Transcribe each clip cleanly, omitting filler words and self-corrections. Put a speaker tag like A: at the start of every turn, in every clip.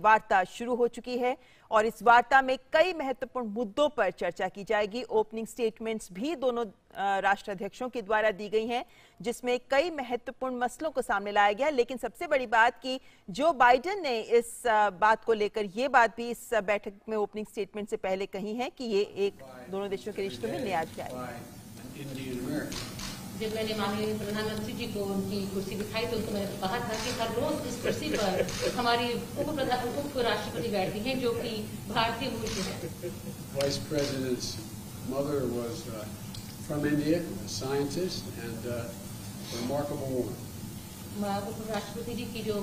A: वार्ता शुरू हो चुकी है और इस वार्ता में कई महत्वपूर्ण मुद्दों पर चर्चा की जाएगी। ओपनिंग स्टेटमेंट्स भी दोनों राष्ट्राध्यक्षों के द्वारा दी गई हैं, जिसमें कई महत्वपूर्ण मसलों को सामने लाया गया। लेकिन सबसे बड़ी बात कि जो बाइडेन ने इस बात को लेकर ये बात भी इस बैठक में ओपनिंग स्टेटमेंट से पहले कही है कि ये एक दोनों देशों के रिश्तों में नया अध्याय।
B: जब मैंने माननीय प्रधानमंत्री जी को उनकी कुर्सी दिखाई तो उनको मैंने कहा था कि हर रोज इस कुर्सी पर हमारी उप राष्ट्रपति बैठती हैं जो कि भारतीय मूल के हैं।
C: Vice President's mother was from India, a scientist and a remarkable woman.
B: उप राष्ट्रपति जी की जो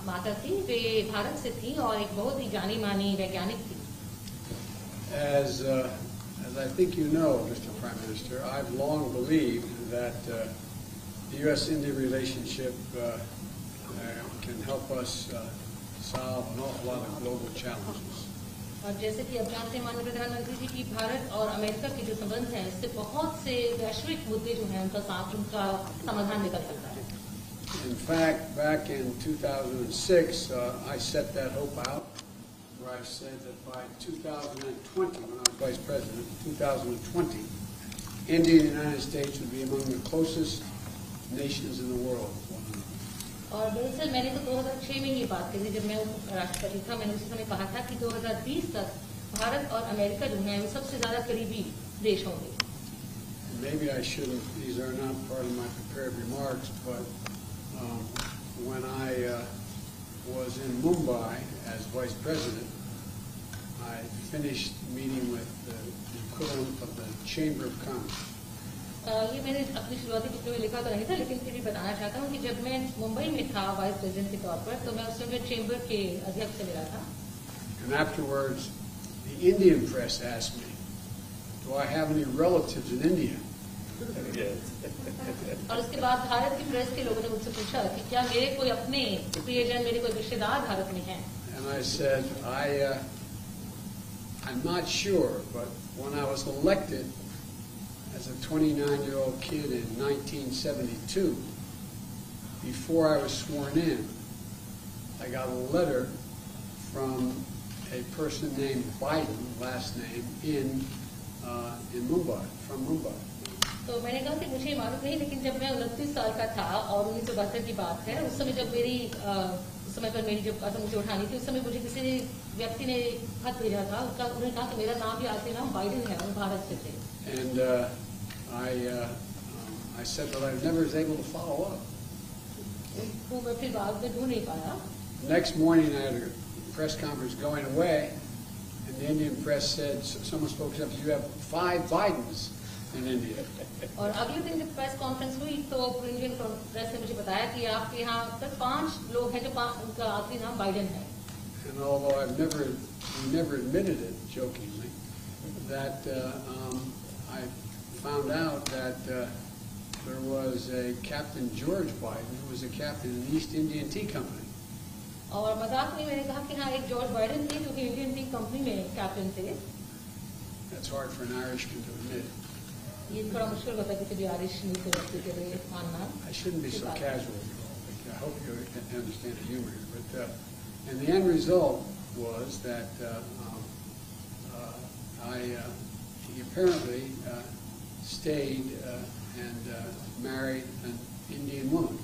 B: माता थी वे भारत से थी और एक बहुत ही जानी मानी वैज्ञानिक थी।
C: As I think you know, Mr. Prime Minister, I've long believed that the U.S.-India relationship can help us solve an awful lot of global challenges.
B: और जैसे कि अब जानते हैं माननीय प्रधानमंत्री जी की भारत और अमेरिका के जो संबंध हैं इससे बहुत से वैश्विक मुद्दे जो हैं उनका समाधान निकल सकता है।
C: In fact, back in 2006, I set that hope out. Where I said that by 2020, when I was Vice President, 2020, India and the United States would be among the closest nations in the world.
B: और दरअसल मैंने तो 2006 में ये बात कही जब मैं राष्ट्रपति था। मैंने उस समय कहा था कि 2020 तक भारत और अमेरिका जो हैं वो सबसे ज्यादा करीबी देश होंगे।
C: Maybe I shouldn't. These are not part of my prepared remarks, but when I was in Mumbai as Vice President, I finished meeting with the equivalent of the Chamber of Commerce.
B: ये मैंने अपनी शुरुआती चित्र में लिखा तो नहीं था, लेकिन फिर भी बताना चाहता हूँ कि जब मैं मुंबई में था वाइस प्रेसिडेंट के तौर पर तो मैं उस समय चेंबर के अध्यक्ष से मिला था।
C: And afterwards, the Indian press asked me, "Do I have any relatives in India?"
B: और उसके बाद भारत की प्रेस के लोगों ने मुझसे पूछा कि क्या मेरे कोई अपने प्रियजन, मेरे कोई रिश्तेदार भारत में हैं?
C: And I said, I'm not sure, but when I was elected as a 29-year-old kid in 1972, before I was sworn in, I got a letter from a person named Biden, last name, in Mumbai, from Mumbai.
B: तो मैंने कहा कि मुझे मालूम नहीं, लेकिन जब मैं 29 साल का था और 1972 की बात है, उस समय जब उस समय पर मेरी जब मुझे उठानी थी, उस समय मुझे किसी व्यक्ति ने खत भेजा था। उन्होंने कहा कि मेरा नाम भी आखिरी नाम बाइडेन है और भारत से थे।
C: And I said that I never was able to follow up.
B: तो मैं फिर बाद में ढूंढ नहीं पाया।
C: Next morning I had a press conference going away, and the Indian press said, someone spoke up, you have 5 Bidens in India.
B: और अगले दिन जब प्रेस कॉन्फ्रेंस हुई तो इंडियन प्रेस ने मुझे बताया कि आपके यहाँ तक 5 लोग हैं जो उनका आखिरी नाम बाइडेन है।
C: And although we never admitted it jokingly, that I found out that there was a Captain George Biden who was a captain in the East Indian Tea Company.
B: और मजाक में मैंने कहा कि हाँ एक जॉर्ज बाइडेन थे जो कि इंडियन टी कंपनी में कैप्टन थे।
C: That's hard for an Irishman to admit.
B: ये थोड़ा मुश्किल होता है किसी भी आयरिश व्यक्ति के लिए मानना।
C: I shouldn't be so casual. I hope you understand the humor here. But and the end result was that he apparently stayed and married an Indian woman.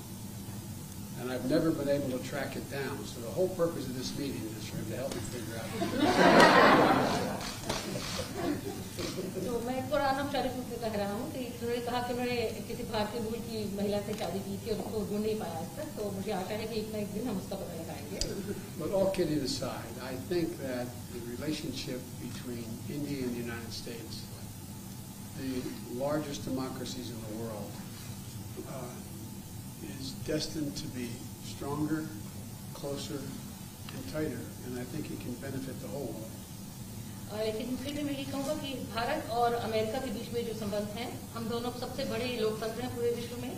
C: And I've never been able to track it down. So the whole purpose of this meeting is for him to help me figure out.
B: तो मैं थोड़ा अनौपचारिक रूप से कह रहा हूँ कि उन्होंने कहा कि उन्होंने किसी भारतीय मूल की महिला से शादी की थी और उसको ढूंढ नहीं पाया आज तक। तो मुझे आशा है कि एक ना एक दिन हम उसका पता लगाएंगे।
C: But all kidding aside, I think that the relationship between India and the United States, the largest democracies in the world, is destined to be stronger, closer, and tighter, and I think it can benefit the whole world.
B: लेकिन फिर भी मैं ये कहूँगा कि भारत और America के बीच में जो संबंध हैं, हम दोनों सबसे बड़े लोकतंत्र हैं पूरे विश्व में,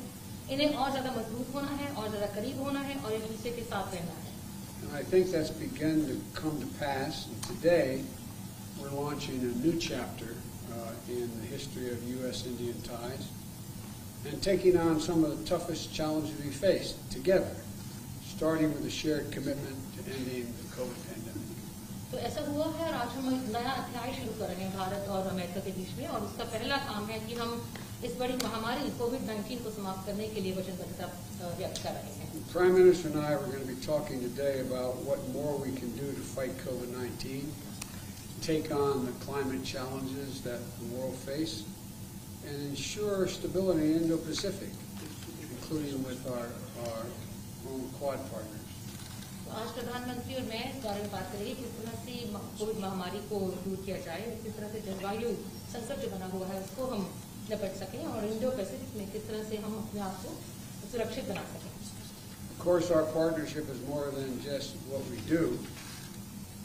B: इन्हें और ज्यादा मजबूत होना है और ज्यादा करीब होना है और एक दूसरे के साथ रहना है।
C: And I think that's begun to come to pass. And today, we're launching a new chapter in the history of U.S.-Indian ties, and taking on some of the toughest challenges we face together, starting with a shared commitment to ending the COVID pandemic.
B: तो ऐसा हुआ है और आज हम एक नया अध्याय शुरू कर रहे हैं भारत और अमेरिका के बीच में, और उसका पहला काम है कि हम इस बड़ी महामारी कोविड-19 को समाप्त करने के लिए वचनबद्धता व्यक्त कर रहे हैं।
C: The Prime Minister and I were going to be talking today about what more we can do to fight COVID-19, take on the climate challenges that the world face, and ensure stability in Indo-Pacific, including with our own Quad partners.
B: तो आज प्रधानमंत्री और मैं इस बारे में बात करेंगे किस तरह से कोविड महामारी को दूर किया जाए, किस तरह से जलवायु संकट जो बना हुआ है उसको हम निपट सकें, और इंडो पैसिफिक में किस तरह से हम अपने आप को सुरक्षित बना सकें।
C: Of course, our partnership is more than just what we do.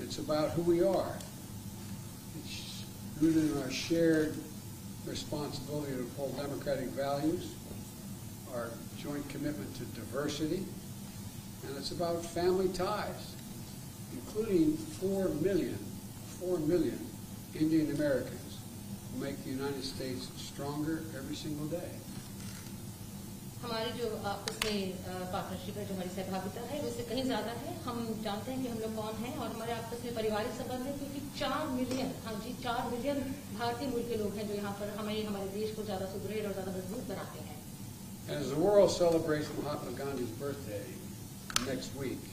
C: It's about who we are. It's rooted in our shared responsibility to uphold democratic values, our joint commitment to diversity, and it's about family ties, including 4 million Indian Americans who make the United States stronger every single day.
B: हमारी जो आपस में partnership है, जो हमारी सहभागिता है, उससे कहीं ज्यादा है। हम जानते हैं कि हम लोग कौन हैं, और हमारे आपस में पारिवारिक संबंध है, क्योंकि 4 मिलियन, हाँ जी 4 मिलियन भारतीय मूल के लोग हैं जो यहाँ पर हमारे देश को ज्यादा सुदृढ़ और ज्यादा मजबूत बनाते हैं।
C: As the world celebrates Mahatma Gandhi's birthday next week,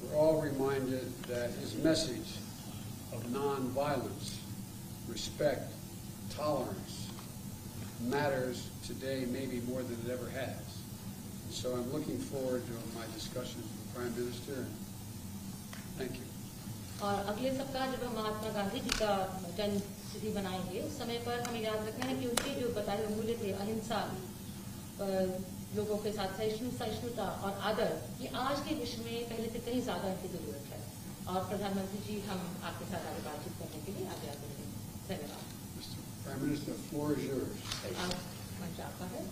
C: we're all reminded that his message of non-violence, respect, tolerance matters today maybe more than it ever has. So I'm looking forward to my discussions with the Prime Minister, and thank you.
B: और अगले सप्ताह जब हम महात्मा गांधी जी का जन्मतिथि मनाएंगे, उस समय पर हमें याद रखना है कि उनके जो बताए हुए मूल्य थे, अहिंसा, लोगों के साथ सहिष्णुता और आदर, ये आज के विश्व में पहले से कहीं ज्यादा इनकी जरूरत है। और प्रधानमंत्री जी, हम आपके साथ आगे बातचीत करने के लिए आगे आते हैं। धन्यवाद।
C: Prime Minister, the floor is yours.
B: आज मंच आपका है।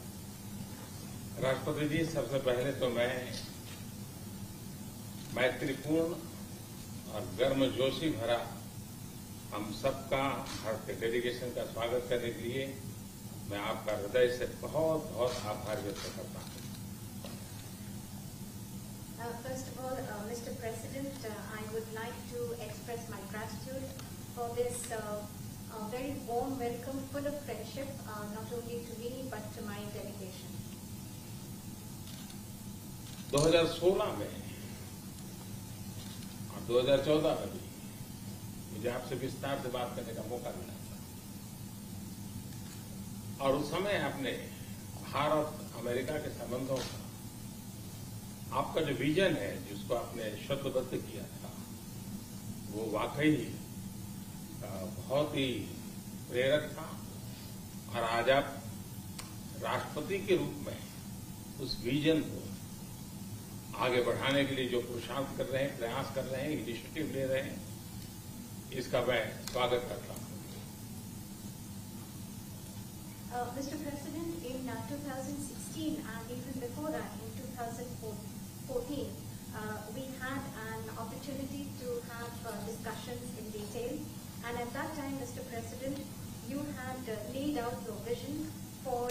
D: राष्ट्रपति जी, सबसे पहले तो मैं मैत्रीपूर्ण और गर्मजोशी भरा हम सबका भारत डेलीगेशन का स्वागत करने के लिए मैं आपका हृदय से बहुत बहुत आभार व्यक्त करता हूँ।
E: First of all, Mr. President, I would like to express my gratitude for this very warm welcome, full of friendship, not only to me but to my delegation.
D: 2016 में और 2014 में भी मुझे आपसे विस्तार से बात करने का मौका मिला था, और उस समय आपने भारत अमेरिका के संबंधों का आपका जो विजन है, जिसको आपने शब्दबद्ध किया था, वो वाकई बहुत ही प्रेरक था। और आज आप राष्ट्रपति के रूप में उस विजन को आगे बढ़ाने के लिए जो पुरुषार्थ कर रहे हैं, प्रयास कर रहे हैं, इनिशिएटिव ले रहे हैं, इसका मैं स्वागत करता हूं।
E: Mr. President, in 2016 and even before that, in 2014, we had an opportunity to have discussions in detail. And at that time, Mr. President, you had laid out your vision for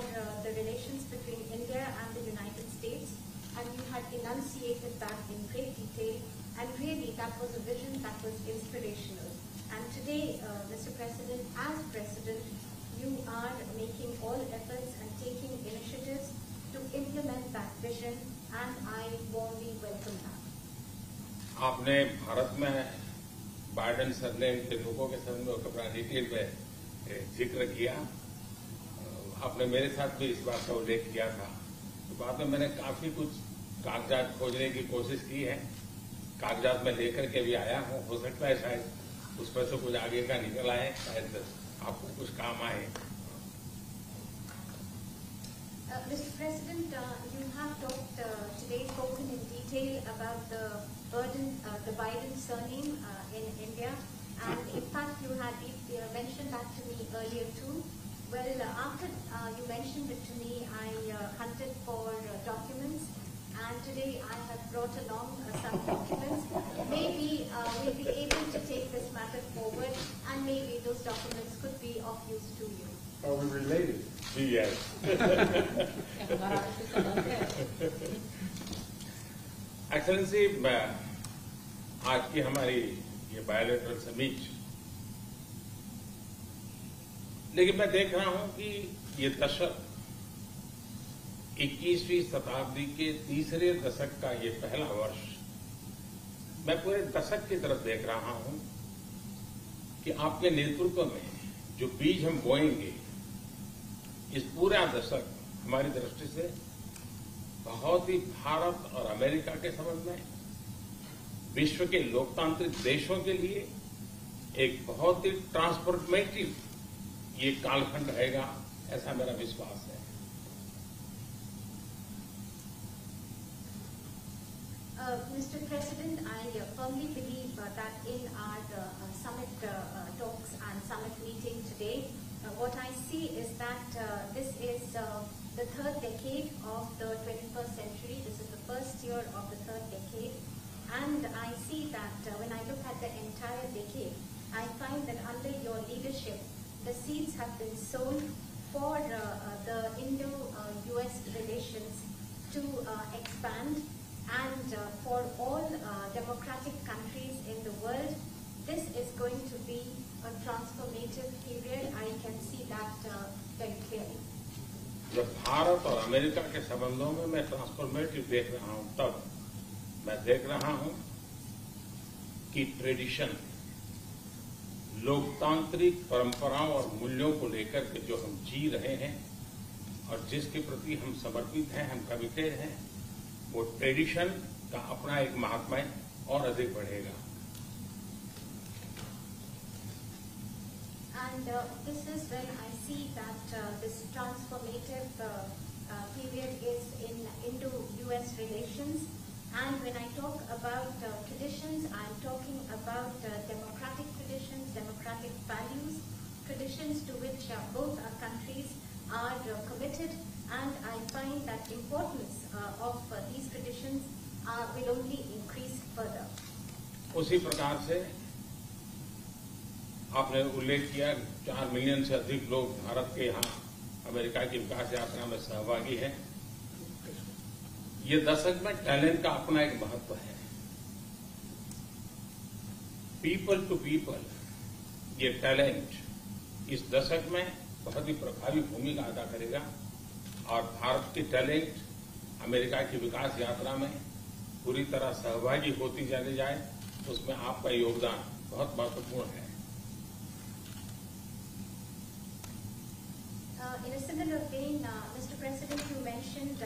E: the relations between India and the United States, and you had enunciated that in great detail. And really, that was a vision that was inspirational. And today, Mr. President, as President, you are making all efforts and taking initiatives to implement that vision, and I warmly welcome that.
D: आपने भारत में Biden surname के लोगों के संबंध में बड़ा detail में जिक्र किया। आपने मेरे साथ भी इस बात का उल्लेख किया था। तो बाद में मैंने काफी कुछ कागजात खोजने की कोशिश की है, कागजात में लेकर के भी आया हूँ। हो सकता है शायद उसमें से कुछ आगे का निकल आए, शायद आपको कुछ काम आए।
E: Mr. President, you have talked today, spoken in detail about the Biden surname in India, and in fact you had mentioned that to me earlier too. Well, after you mentioned it to me, I hunted for documents, and today I have brought along some documents. Maybe we'll be able to take this matter forward, and maybe those documents could be of use to you.
C: Are we related?
D: Yes. Excellency, आज की हमारी ये bilateral summit, लेकिन मैं देख रहा हूं कि ये दशक 21वीं शताब्दी के तीसरे दशक का ये पहला वर्ष, मैं पूरे दशक की तरफ देख रहा हूं कि आपके नेतृत्व में जो बीज हम बोएंगे, इस पूरा दशक हमारी दृष्टि से बहुत ही भारत और अमेरिका के संबंध में, विश्व के लोकतांत्रिक देशों के लिए एक बहुत ही ट्रांसफॉर्मेटिव ये कालखंड रहेगा, ऐसा मेरा विश्वास है।
E: Mr. President, I firmly believe that in our summit talks and summit meeting today, what I see is that this is the third decade of the 21st century. This is the first year of the third decade. And I see that when I look at the entire decade, I find that under your leadership, the seeds have been sown for the Indo-US relations to expand. And for all democratic countries in the world, this is going to be a transformative period. I can see that very clearly.
D: जब भारत और America के संबंधों में मैं transformative देख रहा हूं, तब मैं देख रहा हूं कि ट्रेडिशन, लोकतांत्रिक परंपराओं और मूल्यों को लेकर के जो हम जी रहे हैं और जिसके प्रति हम समर्पित हैं, हम कमिटेड हैं, वो ट्रेडिशन का अपना एक महात्मा और अधिक बढ़ेगा।
E: And this is when I see that this transformative period is in Indo-US relations. And when I talk about traditions, I'm talking about democratic traditions, democratic values, traditions to which both our countries are committed. And I find that importance of these traditions will only increase further.
D: उसी प्रकार से आपने उल्लेख किया 4 million से अधिक लोग भारत के यहाँ अमेरिका की विकास यात्रा में सहभागी हैं। ये दशक में टैलेंट का अपना एक महत्व है। पीपल टू पीपल, ये टैलेंट इस दशक में बहुत ही प्रभावी भूमिका अदा करेगा और भारत की टैलेंट अमेरिका की विकास यात्रा में पूरी तरह सहभागी होती चली जाए, उसमें आपका योगदान बहुत महत्वपूर्ण है।
E: In a similar vein, Mr. President, you mentioned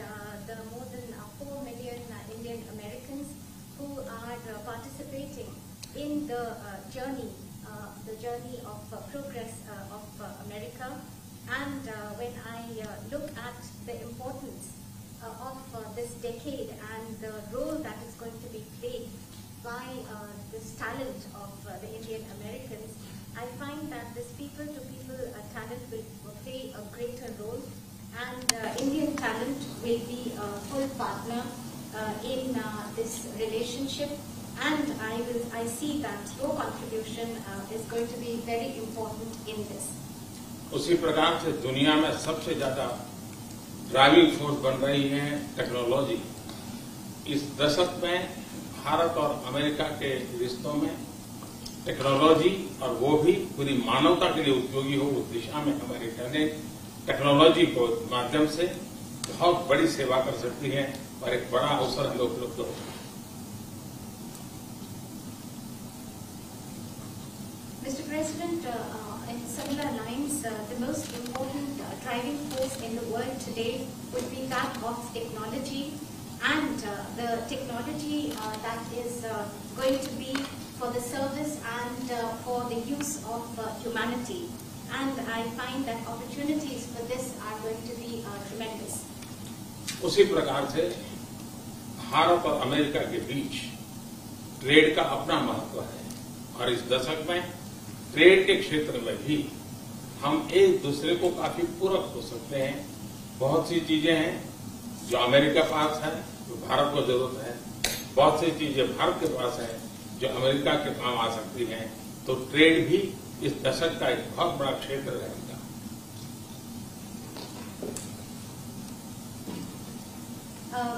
E: the more than 4 million Indian Americans who are participating in the journey of progress of America. And when I look at the importance of this decade and the role that is going to be played by this talent of the Indian Americans, I find that this people-to-people talent will play a greater role, and Indian talent will be a full partner in this relationship. And I see that your contribution is going to be very important in this.
D: उसी प्रकार से दुनिया में सबसे ज्यादा driving force बन रही है टेक्नोलॉजी। इस दशक में भारत और अमेरिका के रिश्तों में टेक्नोलॉजी, और वो भी पूरी मानवता के लिए उपयोगी हो, उस दिशा में हमारी टैलेंट टेक्नोलॉजी के माध्यम से बहुत बड़ी सेवा कर सकती है और एक बड़ा अवसर हमें उपलब्ध होगा।
E: Mr. President, in similar lines, the most important driving force in the world today would be that of technology, and the technology that is going to be for the service and for the use of humanity. And I find that opportunities for this are going to be tremendous.
D: उसी प्रकार से भारत और America के बीच trade का अपना महत्व है, और इस दशक में ट्रेड के क्षेत्र में भी हम एक दूसरे को काफी पूरक हो सकते हैं। बहुत सी चीजें हैं जो अमेरिका के पास है, जो भारत को जरूरत है, बहुत सी चीजें भारत के पास है जो अमेरिका के काम आ सकती हैं। तो ट्रेड भी इस दशक का एक बहुत बड़ा क्षेत्र रहेगा।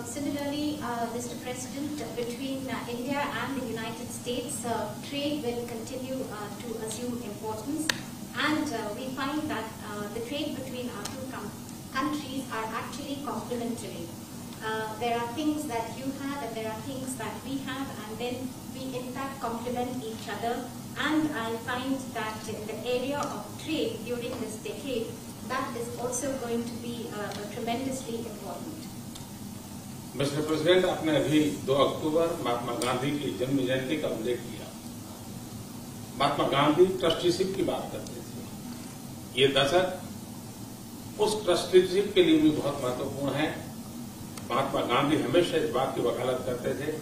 E: Similarly, Mr. President, between India and the United States, trade will continue to assume importance, and we find that the trade between our two countries are actually complementary. There are things that you have and there are things that we have, and then we in fact complement each other. And I find that in the area of trade during this decade, that is also going to be tremendously important.
D: Mister president, आपने अभी 2 अक्टूबर महात्मा गांधी की जन्म जयंती का उल्लेख किया। Mahatma Gandhi trusteeship की बात करते थे। ये दशक उस ट्रस्टीशिप के लिए भी बहुत महत्वपूर्ण है। महात्मा गांधी हमेशा इस बात की वकालत करते थे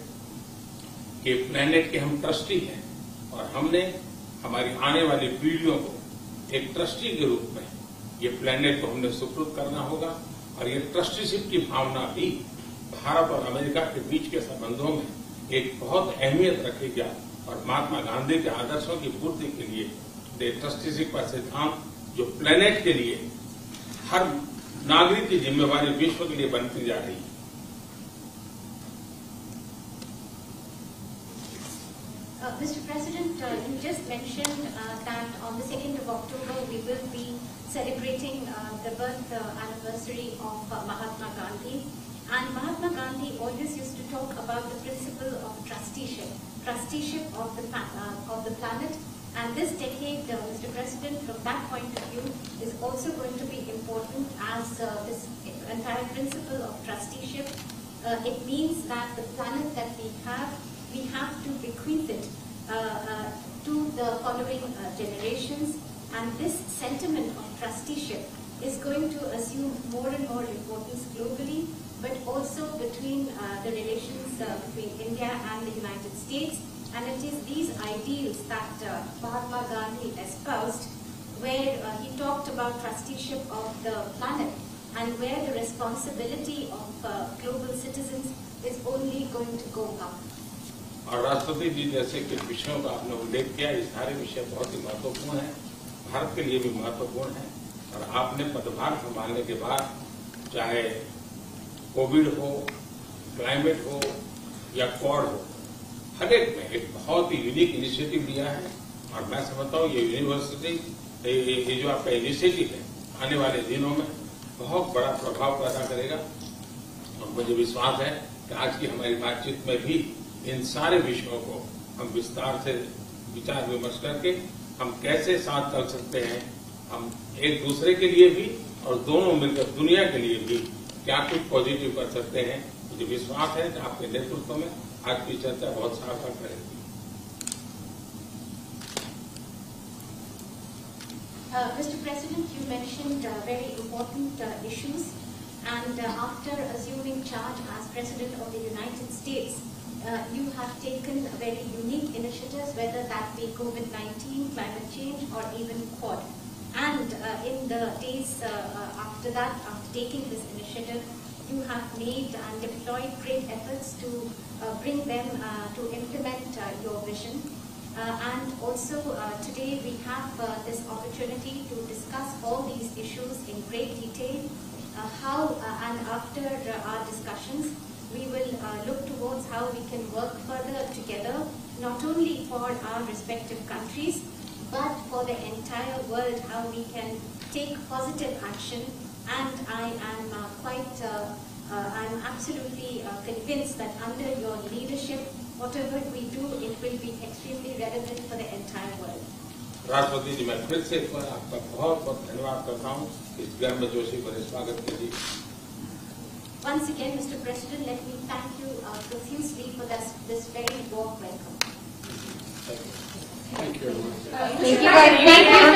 D: कि प्लेनेट के हम ट्रस्टी हैं और हमने हमारी आने वाली पीढ़ियों को एक ट्रस्टी के रूप में ये प्लेनेट को हमने सुपुर्द करना होगा, और ये ट्रस्टीशिप की भावना भी भारत और अमेरिका के बीच के संबंधों में एक बहुत अहमियत रखेगी। और महात्मा गांधी के आदर्शों की पूर्ति के लिए ट्रस्टीशिप का सिद्धांत जो प्लेनेट के लिए हर नागरिक की जिम्मेवारी विश्व के लिए बनती जा रही है।
E: Mr. President, you just mentioned that on the 2nd of October we will be celebrating the birth anniversary of Mahatma Gandhi. And Mahatma Gandhi always used to talk about the principle of trusteeship of the planet. And this decade, Mr. President, from that point of view, is also going to be important as this entire principle of trusteeship. It means that the planet that we have to bequeath it to the following generations. And this sentiment of trusteeship is going to assume more and more importance globally, but also between the relations between India and the United States. And it is these ideals that Mahatma Gandhi espoused, where he talked about trusteeship of the planet and where the responsibility of global citizens is only going to go up.
D: और राष्ट्रपति जी जैसे कि विषयों का आपने उल्लेख किया, ये सारे विषय बहुत ही महत्वपूर्ण हैं, भारत के लिए भी महत्वपूर्ण है। और आपने पदभार संभालने के बाद चाहे कोविड हो, क्लाइमेट हो या क्वाड हो, हर एक में एक बहुत ही यूनिक इनिशिएटिव लिया है। और मैं समझता हूँ ये यूनिवर्सिटी, ये जो आपका इनिशिएटिव है, आने वाले दिनों में बहुत बड़ा प्रभाव पैदा करेगा। और मुझे विश्वास है कि आज की हमारी बातचीत में भी इन सारे विषयों को हम विस्तार से विचार विमर्श करके हम कैसे साथ चल सकते हैं, हम एक दूसरे के लिए भी और दोनों मिलकर दुनिया के लिए भी क्या कुछ पॉजिटिव कर सकते हैं। मुझे विश्वास है कि आपके नेतृत्व में आज की चर्चा बहुत सार्थक रहेगी।
E: Mr. President, you mentioned very important issues, and after assuming charge as President of the United States, you have taken very unique initiatives, whether that be COVID-19, climate change, or even Quad. And in the days after that, after taking this initiative, you have made and deployed great efforts to bring them to implement your vision. And also today we have this opportunity to discuss all these issues in great detail. And after our discussions, we will look towards how we can work further together, not only for our respective countries, but for the entire world, how we can take positive action. And I am I'm absolutely convinced that under your leadership, whatever we do, it will be extremely relevant for the entire world.
D: राष्ट्रपति जी, मैं फिर से एक बार आपका बहुत बहुत धन्यवाद करता हूँ इस गर्मजोशी भरे स्वागत के लिए।
E: Once again, Mr. President, let me thank you profusely for this very warm welcome.
C: Thank you.
F: Thank you very much.